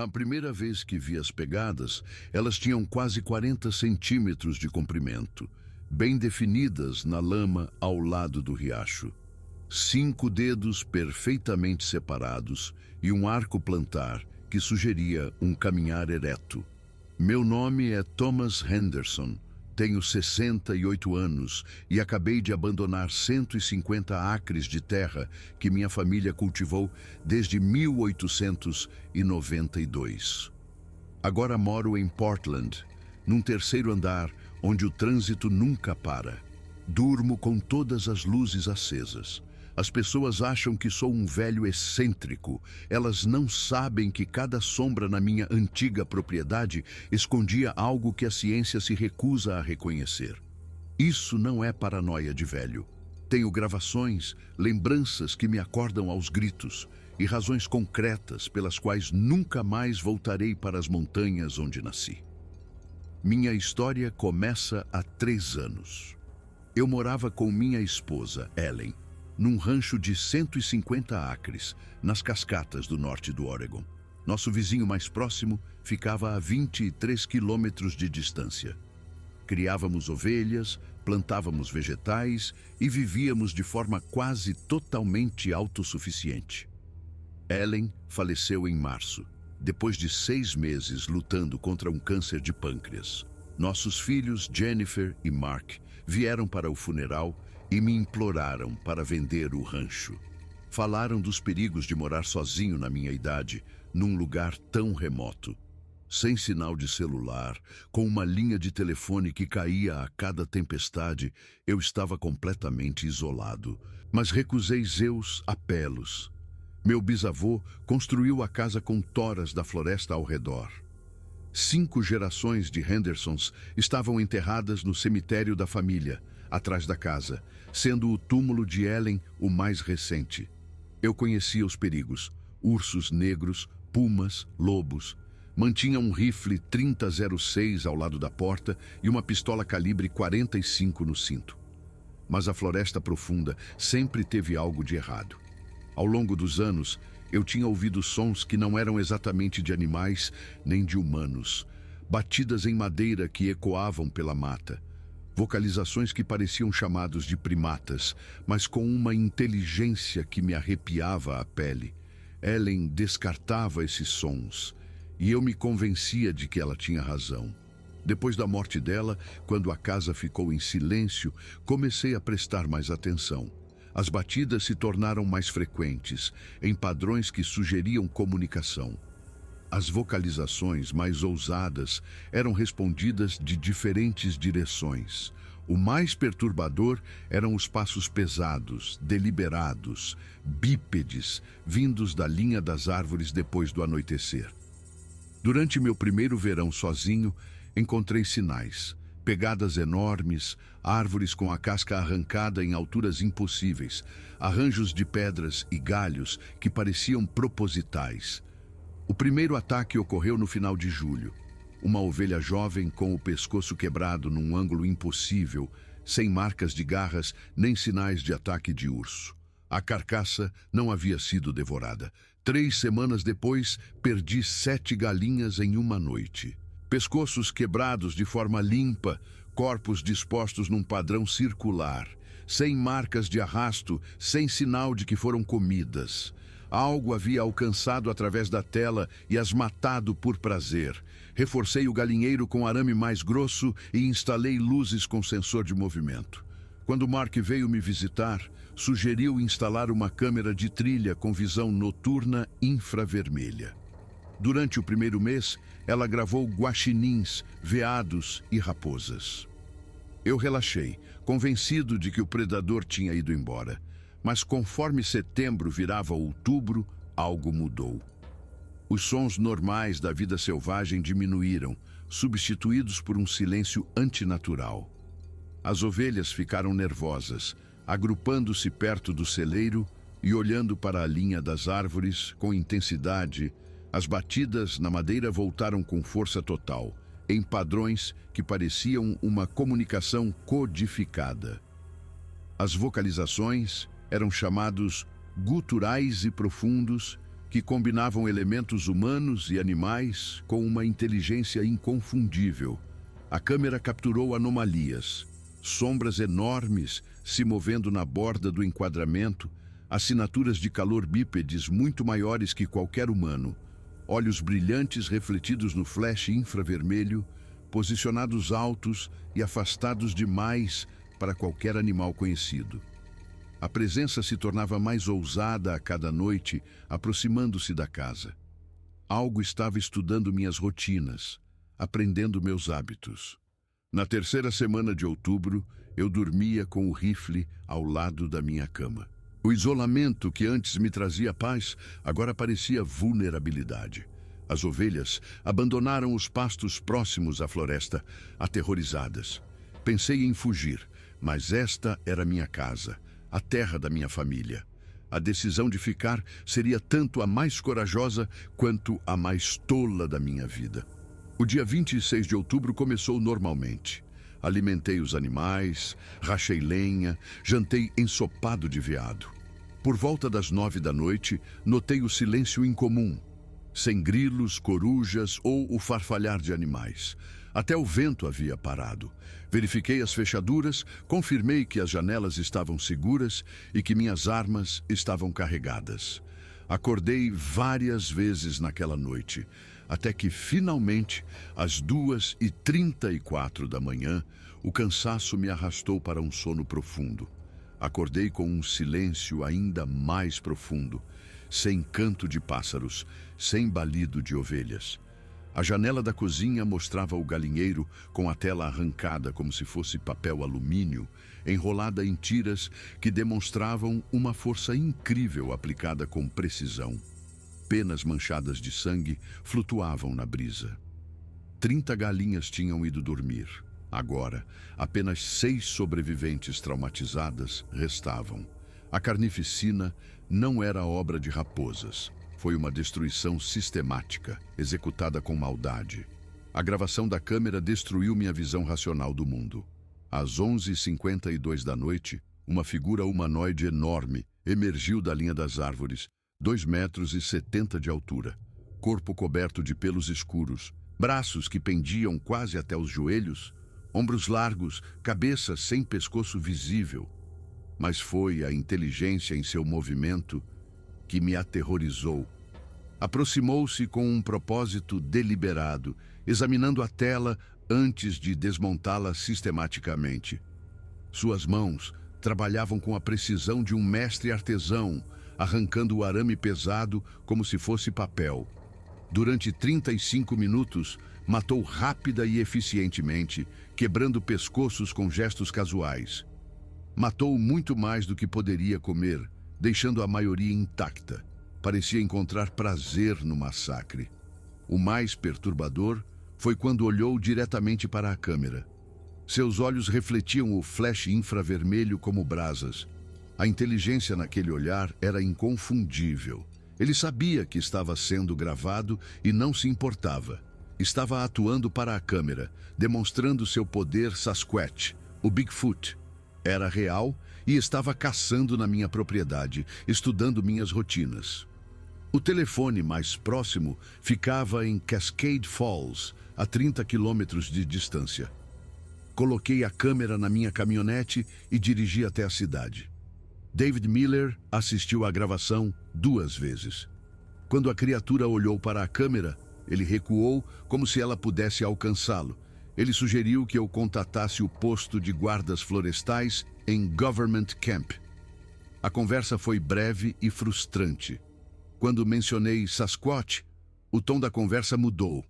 A primeira vez que vi as pegadas, elas tinham quase 40 centímetros de comprimento, bem definidas na lama ao lado do riacho. 5 dedos perfeitamente separados e um arco plantar que sugeria um caminhar ereto. Meu nome é Thomas Henderson, tenho 68 anos e acabei de abandonar 150 acres de terra que minha família cultivou desde 1892. Agora moro em Portland, num terceiro andar onde o trânsito nunca para. Durmo com todas as luzes acesas. As pessoas acham que sou um velho excêntrico. Elas não sabem que cada sombra na minha antiga propriedade escondia algo que a ciência se recusa a reconhecer. Isso não é paranoia de velho. Tenho gravações, lembranças que me acordam aos gritos e razões concretas pelas quais nunca mais voltarei para as montanhas onde nasci. Minha história começa há 3 anos. Eu morava com minha esposa, Ellen, num rancho de 150 acres, nas cascatas do norte do Oregon. Nosso vizinho mais próximo ficava a 23 quilômetros de distância. Criávamos ovelhas, plantávamos vegetais e vivíamos de forma quase totalmente autossuficiente. Ellen faleceu em março, depois de 6 meses lutando contra um câncer de pâncreas. Nossos filhos, Jennifer e Mark, vieram para o funeral e me imploraram para vender o rancho. Falaram dos perigos de morar sozinho na minha idade, num lugar tão remoto. Sem sinal de celular, com uma linha de telefone que caía a cada tempestade, eu estava completamente isolado. Mas recusei seus apelos. Meu bisavô construiu a casa com toras da floresta ao redor. 5 gerações de Hendersons estavam enterradas no cemitério da família, atrás da casa, sendo o túmulo de Ellen o mais recente. Eu conhecia os perigos: ursos negros, pumas, lobos. Mantinha um rifle 30-06 ao lado da porta e uma pistola calibre 45 no cinto. Mas a floresta profunda sempre teve algo de errado. Ao longo dos anos, eu tinha ouvido sons que não eram exatamente de animais nem de humanos, batidas em madeira que ecoavam pela mata, vocalizações que pareciam chamados de primatas, mas com uma inteligência que me arrepiava a pele. Ellen descartava esses sons, e eu me convencia de que ela tinha razão. Depois da morte dela, quando a casa ficou em silêncio, comecei a prestar mais atenção. As batidas se tornaram mais frequentes, em padrões que sugeriam comunicação. As vocalizações mais ousadas eram respondidas de diferentes direções. O mais perturbador eram os passos pesados, deliberados, bípedes, vindos da linha das árvores depois do anoitecer. Durante meu primeiro verão sozinho, encontrei sinais. Pegadas enormes, árvores com a casca arrancada em alturas impossíveis, arranjos de pedras e galhos que pareciam propositais. O primeiro ataque ocorreu no final de julho. Uma ovelha jovem com o pescoço quebrado num ângulo impossível, sem marcas de garras nem sinais de ataque de urso. A carcaça não havia sido devorada. 3 semanas depois, perdi 7 galinhas em uma noite. Pescoços quebrados de forma limpa, corpos dispostos num padrão circular, sem marcas de arrasto, sem sinal de que foram comidas. Algo havia alcançado através da tela e as matado por prazer. Reforcei o galinheiro com arame mais grosso e instalei luzes com sensor de movimento. Quando Mark veio me visitar, sugeriu instalar uma câmera de trilha com visão noturna infravermelha. Durante o primeiro mês, ela gravou guaxinins, veados e raposas. Eu relaxei, convencido de que o predador tinha ido embora. Mas conforme setembro virava outubro, algo mudou. Os sons normais da vida selvagem diminuíram, substituídos por um silêncio antinatural. As ovelhas ficaram nervosas, agrupando-se perto do celeiro e olhando para a linha das árvores com intensidade. As batidas na madeira voltaram com força total, em padrões que pareciam uma comunicação codificada. As vocalizações eram chamados guturais e profundos, que combinavam elementos humanos e animais com uma inteligência inconfundível. A câmera capturou anomalias, sombras enormes se movendo na borda do enquadramento, assinaturas de calor bípedes muito maiores que qualquer humano, olhos brilhantes refletidos no flash infravermelho, posicionados altos e afastados demais para qualquer animal conhecido. A presença se tornava mais ousada a cada noite, aproximando-se da casa. Algo estava estudando minhas rotinas, aprendendo meus hábitos. Na terceira semana de outubro, eu dormia com o rifle ao lado da minha cama. O isolamento que antes me trazia paz, agora parecia vulnerabilidade. As ovelhas abandonaram os pastos próximos à floresta, aterrorizadas. Pensei em fugir, mas esta era minha casa, a terra da minha família. A decisão de ficar seria tanto a mais corajosa quanto a mais tola da minha vida. O dia 26 de outubro começou normalmente. Alimentei os animais, rachei lenha, jantei ensopado de veado. Por volta das 9 da noite, notei o silêncio incomum, sem grilos, corujas ou o farfalhar de animais. Até o vento havia parado. Verifiquei as fechaduras, confirmei que as janelas estavam seguras e que minhas armas estavam carregadas. Acordei várias vezes naquela noite, até que finalmente, às 2h34 da manhã, o cansaço me arrastou para um sono profundo. Acordei com um silêncio ainda mais profundo, sem canto de pássaros, sem balido de ovelhas. A janela da cozinha mostrava o galinheiro com a tela arrancada como se fosse papel alumínio, enrolada em tiras que demonstravam uma força incrível aplicada com precisão. Penas manchadas de sangue flutuavam na brisa. 30 galinhas tinham ido dormir. Agora, apenas 6 sobreviventes traumatizadas restavam. A carnificina não era obra de raposas. Foi uma destruição sistemática, executada com maldade. A gravação da câmera destruiu minha visão racional do mundo. Às 11h52 da noite, uma figura humanoide enorme emergiu da linha das árvores, 2,70 metros de altura, corpo coberto de pelos escuros, braços que pendiam quase até os joelhos, ombros largos, cabeça sem pescoço visível. Mas foi a inteligência em seu movimento que me aterrorizou. Aproximou-se com um propósito deliberado, examinando a tela antes de desmontá-la sistematicamente. Suas mãos trabalhavam com a precisão de um mestre artesão, arrancando o arame pesado como se fosse papel. Durante 35 minutos, matou rápida e eficientemente, quebrando pescoços com gestos casuais. Matou muito mais do que poderia comer, deixando a maioria intacta. Parecia encontrar prazer no massacre. O mais perturbador foi quando olhou diretamente para a câmera. Seus olhos refletiam o flash infravermelho como brasas. A inteligência naquele olhar era inconfundível. Ele sabia que estava sendo gravado e não se importava. Estava atuando para a câmera, demonstrando seu poder Sasquatch, o Bigfoot. Era real e estava caçando na minha propriedade, estudando minhas rotinas. O telefone mais próximo ficava em Cascade Falls, a 30 quilômetros de distância. Coloquei a câmera na minha caminhonete e dirigi até a cidade. David Miller assistiu à gravação 2 vezes. Quando a criatura olhou para a câmera, ele recuou como se ela pudesse alcançá-lo. Ele sugeriu que eu contatasse o posto de guardas florestais em Government Camp. A conversa foi breve e frustrante. Quando mencionei Sasquatch, o tom da conversa mudou.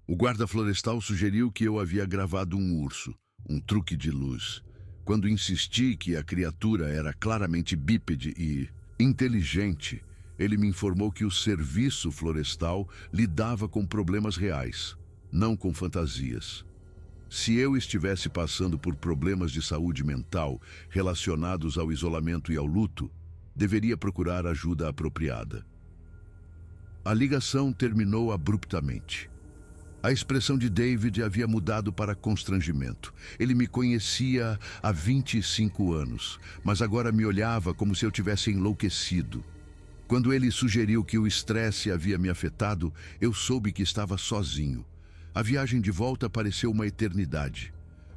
O guarda florestal sugeriu que eu havia gravado um urso, um truque de luz. Quando insisti que a criatura era claramente bípede e inteligente, ele me informou que o serviço florestal lidava com problemas reais, não com fantasias. Se eu estivesse passando por problemas de saúde mental relacionados ao isolamento e ao luto, deveria procurar ajuda apropriada. A ligação terminou abruptamente. A expressão de David havia mudado para constrangimento. Ele me conhecia há 25 anos, mas agora me olhava como se eu tivesse enlouquecido. Quando ele sugeriu que o estresse havia me afetado, eu soube que estava sozinho. A viagem de volta pareceu uma eternidade.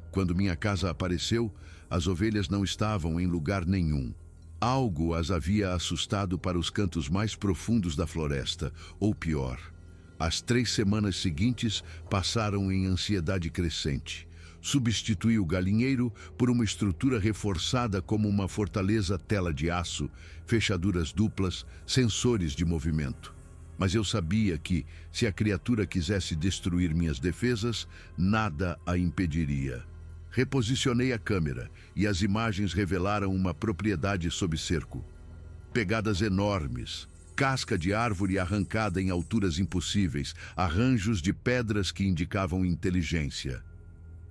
Quando minha casa apareceu, as ovelhas não estavam em lugar nenhum. Algo as havia assustado para os cantos mais profundos da floresta, ou pior. As 3 semanas seguintes passaram em ansiedade crescente. Substituí o galinheiro por uma estrutura reforçada como uma fortaleza tela de aço, fechaduras duplas, sensores de movimento. Mas eu sabia que, se a criatura quisesse destruir minhas defesas, nada a impediria. Reposicionei a câmera e as imagens revelaram uma propriedade sob cerco. Pegadas enormes, casca de árvore arrancada em alturas impossíveis, arranjos de pedras que indicavam inteligência.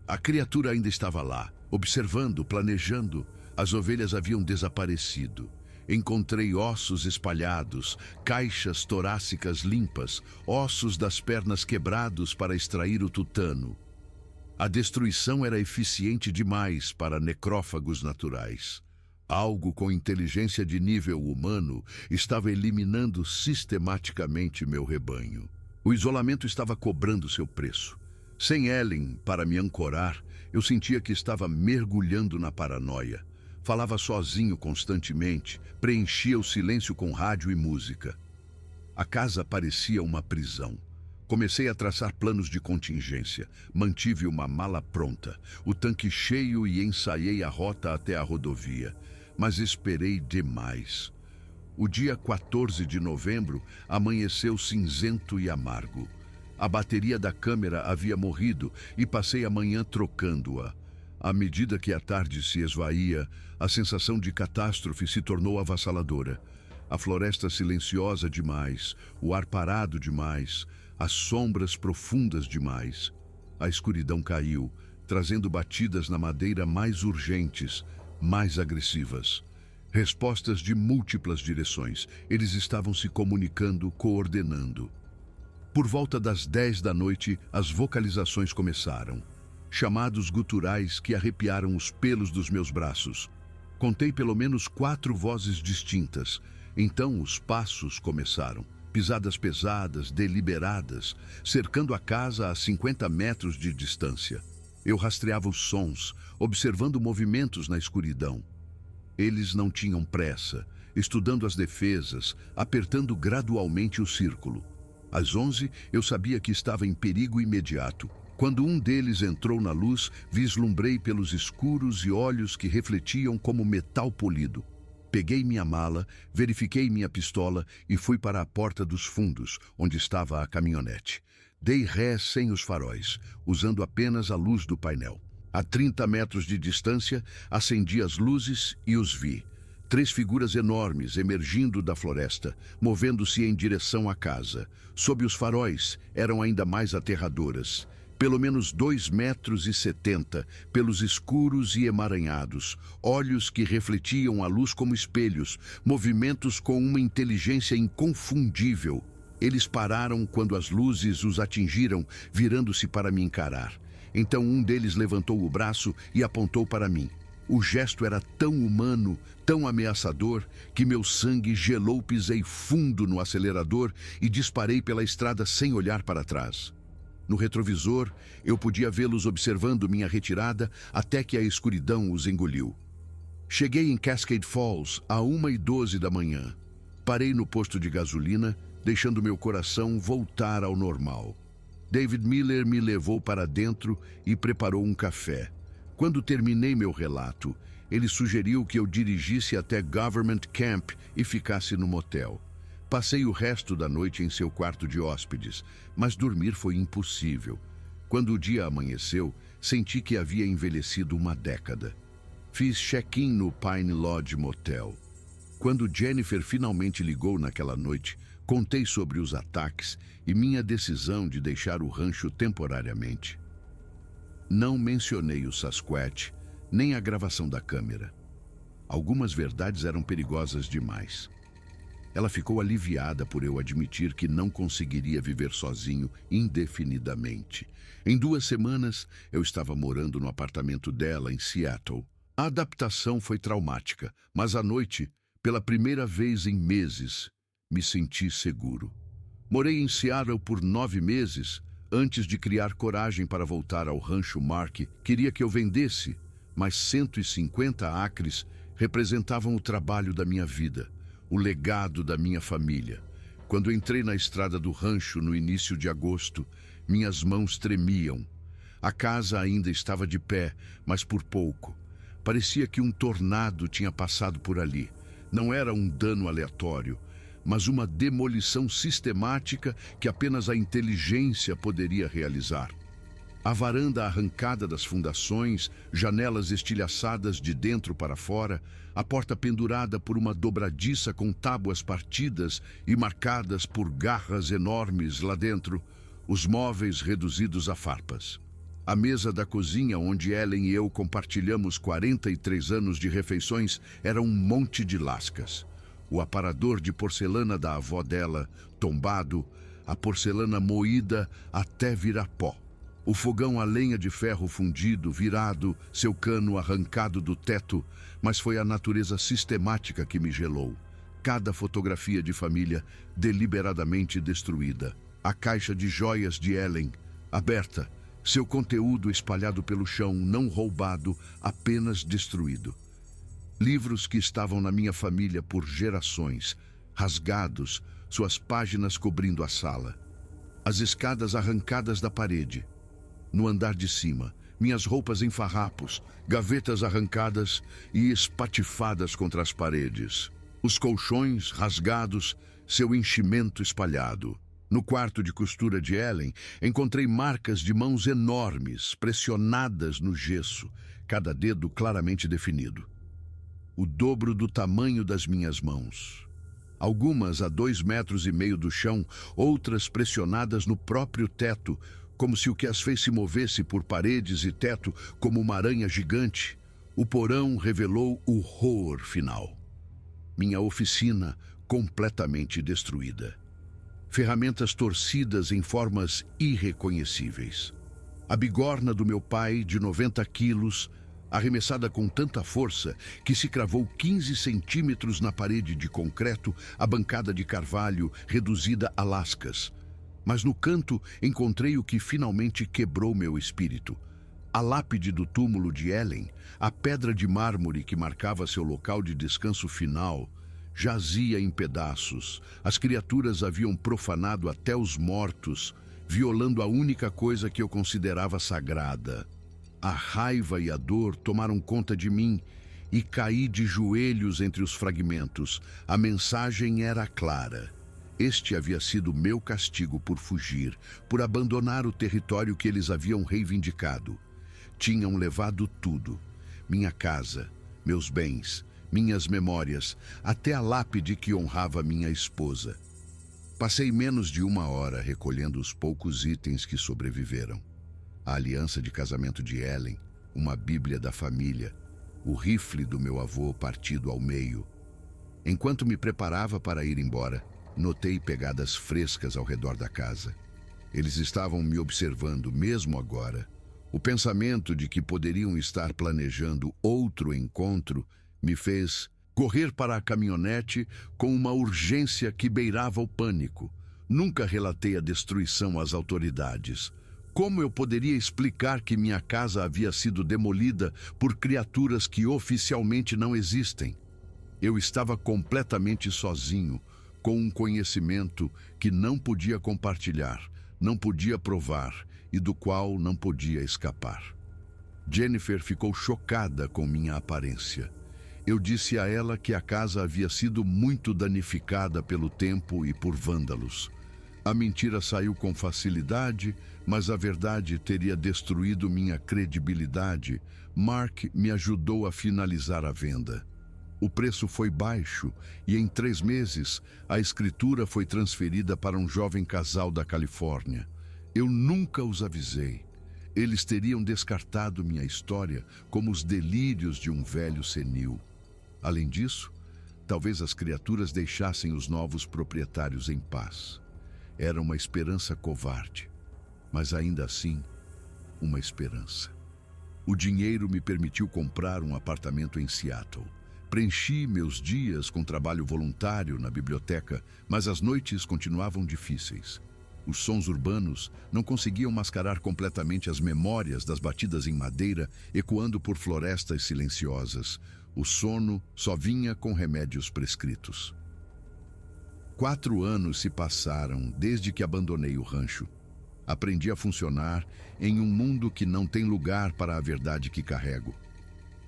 A criatura ainda estava lá, observando, planejando. As ovelhas haviam desaparecido. Encontrei ossos espalhados, caixas torácicas limpas, ossos das pernas quebrados para extrair o tutano. A destruição era eficiente demais para necrófagos naturais. Algo com inteligência de nível humano estava eliminando sistematicamente meu rebanho. O isolamento estava cobrando seu preço. Sem Ellen para me ancorar, eu sentia que estava mergulhando na paranoia. Falava sozinho constantemente, preenchia o silêncio com rádio e música. A casa parecia uma prisão. Comecei a traçar planos de contingência. Mantive uma mala pronta, o tanque cheio e ensaiei a rota até a rodovia. Mas esperei demais. O dia 14 de novembro amanheceu cinzento e amargo. A bateria da câmera havia morrido e passei a manhã trocando-a. À medida que a tarde se esvaía, a sensação de catástrofe se tornou avassaladora. A floresta silenciosa demais, o ar parado demais, as sombras profundas demais. A escuridão caiu, trazendo batidas na madeira mais urgentes, mais agressivas. Respostas de múltiplas direções. Eles estavam se comunicando, coordenando. Por volta das 10 da noite, as vocalizações começaram. Chamados guturais que arrepiaram os pelos dos meus braços. Contei pelo menos 4 vozes distintas. Então os passos começaram. Pisadas pesadas, deliberadas, cercando a casa a 50 metros de distância. Eu rastreava os sons, observando movimentos na escuridão. Eles não tinham pressa, estudando as defesas, apertando gradualmente o círculo. Às 11, eu sabia que estava em perigo imediato. Quando um deles entrou na luz, vislumbrei pelos escuros e olhos que refletiam como metal polido. Peguei minha mala, verifiquei minha pistola e fui para a porta dos fundos, onde estava a caminhonete. Dei ré sem os faróis, usando apenas a luz do painel. A 30 metros de distância, acendi as luzes e os vi. 3 figuras enormes emergindo da floresta, movendo-se em direção à casa. Sob os faróis, eram ainda mais aterradoras. Pelo menos 2,70 metros, pelos escuros e emaranhados, olhos que refletiam a luz como espelhos, movimentos com uma inteligência inconfundível. Eles pararam quando as luzes os atingiram, virando-se para me encarar. Então um deles levantou o braço e apontou para mim. O gesto era tão humano, tão ameaçador, que meu sangue gelou. Pisei fundo no acelerador e disparei pela estrada sem olhar para trás. No retrovisor, eu podia vê-los observando minha retirada até que a escuridão os engoliu. Cheguei em Cascade Falls à 1h12 da manhã. Parei no posto de gasolina, deixando meu coração voltar ao normal. David Miller me levou para dentro e preparou um café. Quando terminei meu relato, ele sugeriu que eu dirigisse até Government Camp e ficasse no motel. Passei o resto da noite em seu quarto de hóspedes, mas dormir foi impossível. Quando o dia amanheceu, senti que havia envelhecido uma década. Fiz check-in no Pine Lodge Motel. Quando Jennifer finalmente ligou naquela noite, contei sobre os ataques e minha decisão de deixar o rancho temporariamente. Não mencionei o Sasquatch, nem a gravação da câmera. Algumas verdades eram perigosas demais. Ela ficou aliviada por eu admitir que não conseguiria viver sozinho indefinidamente. Em 2 semanas, eu estava morando no apartamento dela em Seattle. A adaptação foi traumática, mas à noite, pela primeira vez em meses, Me senti seguro. Morei em Seattle por 9 meses antes de criar coragem para voltar ao rancho. Mark queria que eu vendesse, mas 150 acres representavam o trabalho da minha vida, o legado da minha família. Quando entrei na estrada do rancho no início de agosto, minhas mãos tremiam. A casa ainda estava de pé, mas por pouco. Parecia que um tornado tinha passado por ali. Não era um dano aleatório, mas uma demolição sistemática que apenas a inteligência poderia realizar. A varanda arrancada das fundações, janelas estilhaçadas de dentro para fora, a porta pendurada por uma dobradiça com tábuas partidas e marcadas por garras enormes lá dentro, os móveis reduzidos a farpas. A mesa da cozinha, onde Ellen e eu compartilhamos 43 anos de refeições, era um monte de lascas. O aparador de porcelana da avó dela, tombado, a porcelana moída até virar pó. O fogão a lenha de ferro fundido, virado, seu cano arrancado do teto, mas foi a natureza sistemática que me gelou. Cada fotografia de família deliberadamente destruída. A caixa de joias de Ellen, aberta, seu conteúdo espalhado pelo chão, não roubado, apenas destruído. Livros que estavam na minha família por gerações, rasgados, suas páginas cobrindo a sala. As escadas arrancadas da parede. No andar de cima, minhas roupas em farrapos, gavetas arrancadas e espatifadas contra as paredes. Os colchões rasgados, seu enchimento espalhado. No quarto de costura de Ellen, encontrei marcas de mãos enormes, pressionadas no gesso, cada dedo claramente definido. O dobro do tamanho das minhas mãos. Algumas a 2,5 metros do chão, outras pressionadas no próprio teto, como se o que as fez se movesse por paredes e teto como uma aranha gigante. O porão revelou o horror final. Minha oficina completamente destruída. Ferramentas torcidas em formas irreconhecíveis. A bigorna do meu pai, de 90 quilos, arremessada com tanta força que se cravou 15 centímetros na parede de concreto, a bancada de carvalho reduzida a lascas. Mas no canto encontrei o que finalmente quebrou meu espírito. A lápide do túmulo de Ellen, a pedra de mármore que marcava seu local de descanso final, jazia em pedaços. As criaturas haviam profanado até os mortos, violando a única coisa que eu considerava sagrada. A raiva e a dor tomaram conta de mim e caí de joelhos entre os fragmentos. A mensagem era clara. Este havia sido meu castigo por fugir, por abandonar o território que eles haviam reivindicado. Tinham levado tudo: minha casa, meus bens, minhas memórias, até a lápide que honrava minha esposa. Passei menos de 1 hora recolhendo os poucos itens que sobreviveram. A aliança de casamento de Ellen, uma bíblia da família, o rifle do meu avô partido ao meio. Enquanto me preparava para ir embora, notei pegadas frescas ao redor da casa. Eles estavam me observando mesmo agora. O pensamento de que poderiam estar planejando outro encontro me fez correr para a caminhonete com uma urgência que beirava o pânico. Nunca relatei a destruição às autoridades. Como eu poderia explicar que minha casa havia sido demolida por criaturas que oficialmente não existem? Eu estava completamente sozinho, com um conhecimento que não podia compartilhar, não podia provar e do qual não podia escapar. Jennifer ficou chocada com minha aparência. Eu disse a ela que a casa havia sido muito danificada pelo tempo e por vândalos. A mentira saiu com facilidade, mas a verdade teria destruído minha credibilidade. Mark me ajudou a finalizar a venda. O preço foi baixo e em 3 meses a escritura foi transferida para um jovem casal da Califórnia. Eu nunca os avisei. Eles teriam descartado minha história como os delírios de um velho senil. Além disso, talvez as criaturas deixassem os novos proprietários em paz. Era uma esperança covarde, mas ainda assim, uma esperança. O dinheiro me permitiu comprar um apartamento em Seattle. Preenchi meus dias com trabalho voluntário na biblioteca, mas as noites continuavam difíceis. Os sons urbanos não conseguiam mascarar completamente as memórias das batidas em madeira ecoando por florestas silenciosas. O sono só vinha com remédios prescritos. 4 anos se passaram desde que abandonei o rancho. Aprendi a funcionar em um mundo que não tem lugar para a verdade que carrego.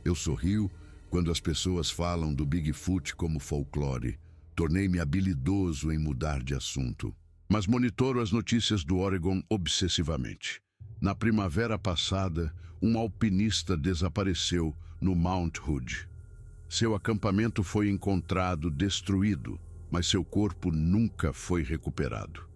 Eu sorrio quando as pessoas falam do Bigfoot como folclore. Tornei-me habilidoso em mudar de assunto. Mas monitoro as notícias do Oregon obsessivamente. Na primavera passada, um alpinista desapareceu no Mount Hood. Seu acampamento foi encontrado destruído, mas seu corpo nunca foi recuperado.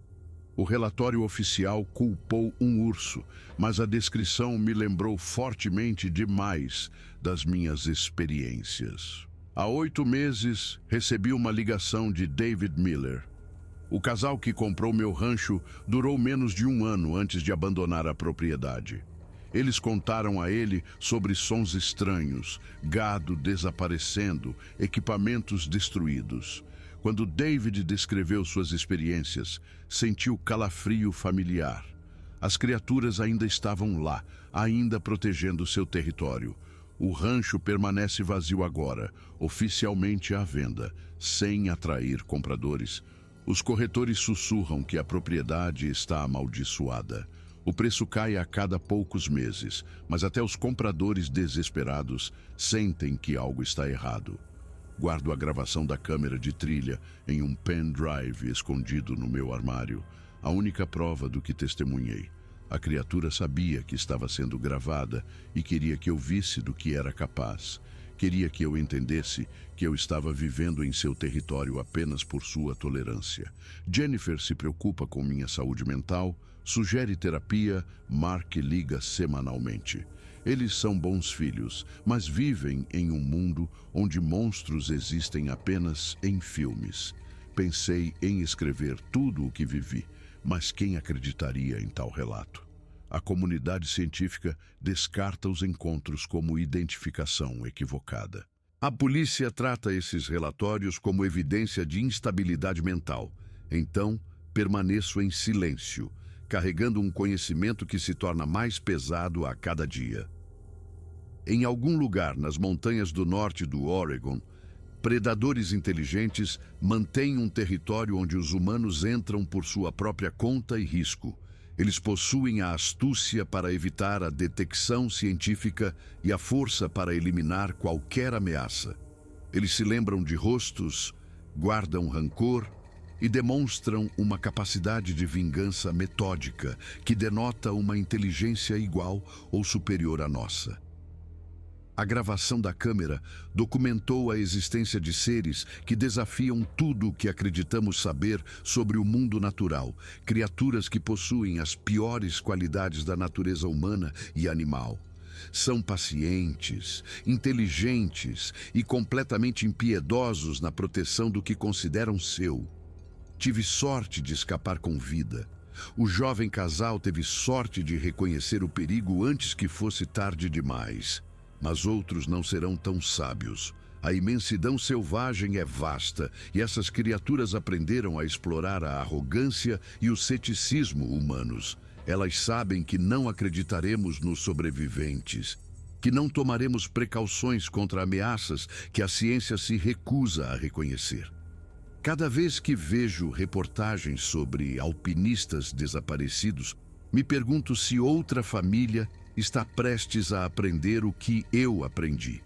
O relatório oficial culpou um urso, mas a descrição me lembrou fortemente demais das minhas experiências. Há 8 meses, recebi uma ligação de David Miller. O casal que comprou meu rancho durou menos de 1 ano antes de abandonar a propriedade. Eles contaram a ele sobre sons estranhos, gado desaparecendo, equipamentos destruídos. Quando David descreveu suas experiências, sentiu calafrio familiar. As criaturas ainda estavam lá, ainda protegendo seu território. O rancho permanece vazio agora, oficialmente à venda, sem atrair compradores. Os corretores sussurram que a propriedade está amaldiçoada. O preço cai a cada poucos meses, mas até os compradores desesperados sentem que algo está errado. Guardo a gravação da câmera de trilha em um pendrive escondido no meu armário, a única prova do que testemunhei. A criatura sabia que estava sendo gravada e queria que eu visse do que era capaz. Queria que eu entendesse que eu estava vivendo em seu território apenas por sua tolerância. Jennifer se preocupa com minha saúde mental, sugere terapia, Mark liga semanalmente. Eles são bons filhos, mas vivem em um mundo onde monstros existem apenas em filmes. Pensei em escrever tudo o que vivi, mas quem acreditaria em tal relato? A comunidade científica descarta os encontros como identificação equivocada. A polícia trata esses relatórios como evidência de instabilidade mental. Então, permaneço em silêncio, carregando um conhecimento que se torna mais pesado a cada dia. Em algum lugar nas montanhas do norte do Oregon, predadores inteligentes mantêm um território onde os humanos entram por sua própria conta e risco. Eles possuem a astúcia para evitar a detecção científica e a força para eliminar qualquer ameaça. Eles se lembram de rostos, guardam rancor e demonstram uma capacidade de vingança metódica que denota uma inteligência igual ou superior à nossa. A gravação da câmera documentou a existência de seres que desafiam tudo o que acreditamos saber sobre o mundo natural, criaturas que possuem as piores qualidades da natureza humana e animal. São pacientes, inteligentes e completamente impiedosos na proteção do que consideram seu. Tive sorte de escapar com vida. O jovem casal teve sorte de reconhecer o perigo antes que fosse tarde demais. Mas outros não serão tão sábios. A imensidão selvagem é vasta e essas criaturas aprenderam a explorar a arrogância e o ceticismo humanos. Elas sabem que não acreditaremos nos sobreviventes, que não tomaremos precauções contra ameaças que a ciência se recusa a reconhecer. Cada vez que vejo reportagens sobre alpinistas desaparecidos, me pergunto se outra família está prestes a aprender o que eu aprendi.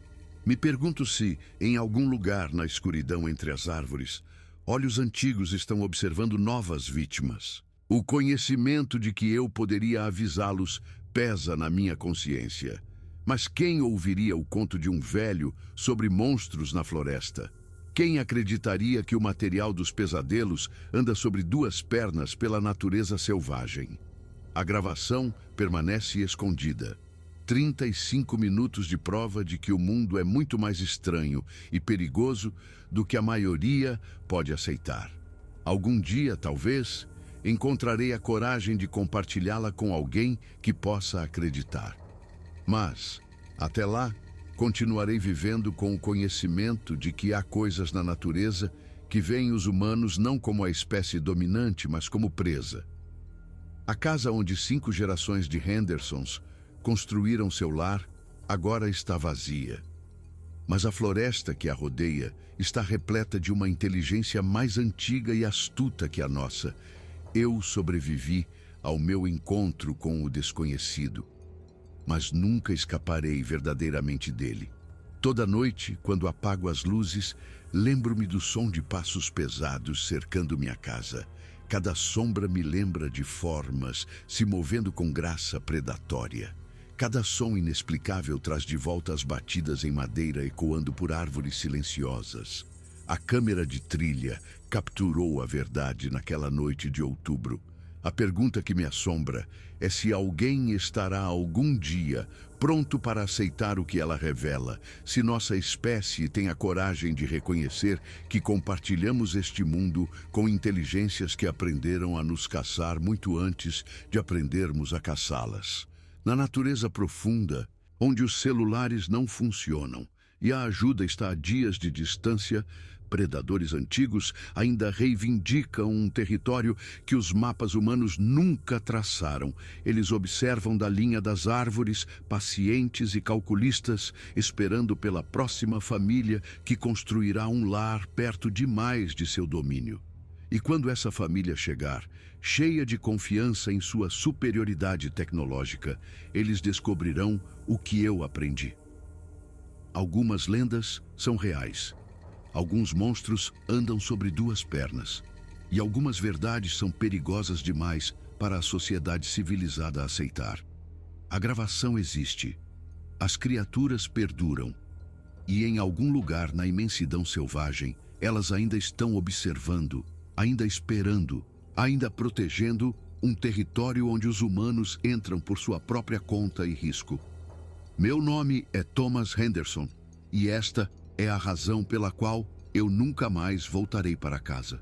Me pergunto se, em algum lugar na escuridão entre as árvores, olhos antigos estão observando novas vítimas. O conhecimento de que eu poderia avisá-los pesa na minha consciência. Mas quem ouviria o conto de um velho sobre monstros na floresta? Quem acreditaria que o material dos pesadelos anda sobre 2 pernas pela natureza selvagem? A gravação permanece escondida. 35 minutos de prova de que o mundo é muito mais estranho e perigoso do que a maioria pode aceitar. Algum dia, talvez, encontrarei a coragem de compartilhá-la com alguém que possa acreditar. Mas, até lá, Continuarei vivendo com o conhecimento de que há coisas na natureza que veem os humanos não como a espécie dominante, mas como presa. A casa onde 5 gerações de Hendersons construíram seu lar agora está vazia. Mas a floresta que a rodeia está repleta de uma inteligência mais antiga e astuta que a nossa. Eu sobrevivi ao meu encontro com o desconhecido, mas nunca escaparei verdadeiramente dele. Toda noite, quando apago as luzes, lembro-me do som de passos pesados cercando minha casa. Cada sombra me lembra de formas se movendo com graça predatória. Cada som inexplicável traz de volta as batidas em madeira ecoando por árvores silenciosas. A câmera de trilha capturou a verdade naquela noite de outubro. A pergunta que me assombra é se alguém estará algum dia pronto para aceitar o que ela revela, se nossa espécie tem a coragem de reconhecer que compartilhamos este mundo com inteligências que aprenderam a nos caçar muito antes de aprendermos a caçá-las. Na natureza profunda, onde os celulares não funcionam e a ajuda está a dias de distância, predadores antigos ainda reivindicam um território que os mapas humanos nunca traçaram. Eles observam da linha das árvores, pacientes e calculistas, esperando pela próxima família que construirá um lar perto demais de seu domínio. E quando essa família chegar, cheia de confiança em sua superioridade tecnológica, eles descobrirão o que eu aprendi. Algumas lendas são reais. Alguns monstros andam sobre 2 pernas. E algumas verdades são perigosas demais para a sociedade civilizada aceitar. A gravação existe. As criaturas perduram. E em algum lugar na imensidão selvagem, elas ainda estão observando, ainda esperando, ainda protegendo um território onde os humanos entram por sua própria conta e risco. Meu nome é Thomas Henderson, e esta é a razão pela qual eu nunca mais voltarei para casa.